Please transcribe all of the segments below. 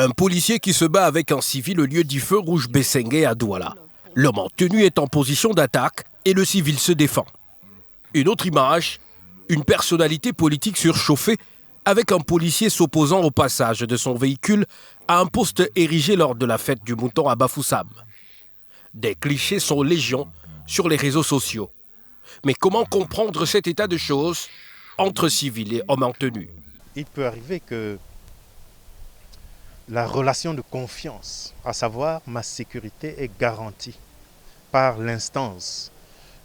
Un policier qui se bat avec un civil au lieu du feu rouge Bessengue à Douala. L'homme en tenue est en position d'attaque et le civil se défend. Une autre image, une personnalité politique surchauffée avec un policier s'opposant au passage de son véhicule à un poste érigé lors de la fête du mouton à Bafoussam. Des clichés sont légion sur les réseaux sociaux. Mais comment comprendre cet état de choses entre civils et hommes en tenue? Il peut arriver que la relation de confiance, à savoir ma sécurité, est garantie par l'instance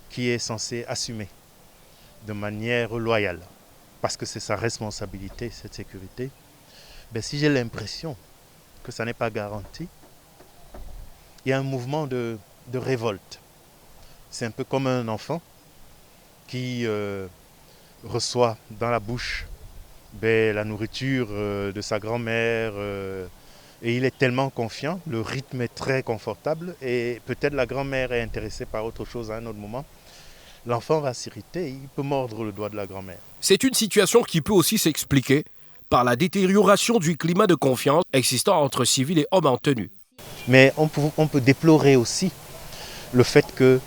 qui est censée assumer de manière loyale, parce que c'est sa responsabilité, cette sécurité. Mais si j'ai l'impression que ça n'est pas garanti, il y a un mouvement de révolte. C'est un peu comme un enfant qui reçoit dans la bouche la nourriture de sa grand-mère et il est tellement confiant, le rythme est très confortable et peut-être la grand-mère est intéressée par autre chose à un autre moment. L'enfant va s'irriter, il peut mordre le doigt de la grand-mère. C'est une situation qui peut aussi s'expliquer par la détérioration du climat de confiance existant entre civils et hommes en tenue. Mais on peut déplorer aussi le fait que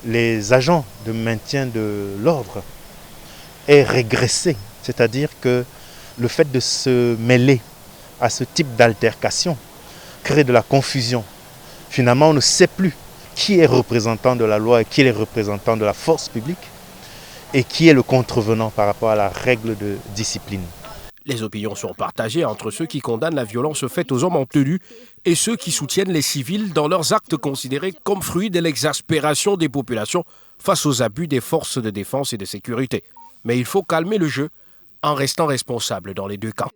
les agents de maintien de l'ordre aient régressé. C'est-à-dire que le fait de se mêler à ce type d'altercation crée de la confusion. Finalement, on ne sait plus qui est représentant de la loi et qui est représentant de la force publique et qui est le contrevenant par rapport à la règle de discipline. Les opinions sont partagées entre ceux qui condamnent la violence faite aux hommes en tenue et ceux qui soutiennent les civils dans leurs actes considérés comme fruits de l'exaspération des populations face aux abus des forces de défense et de sécurité. Mais il faut calmer le jeu en restant responsable dans les deux camps.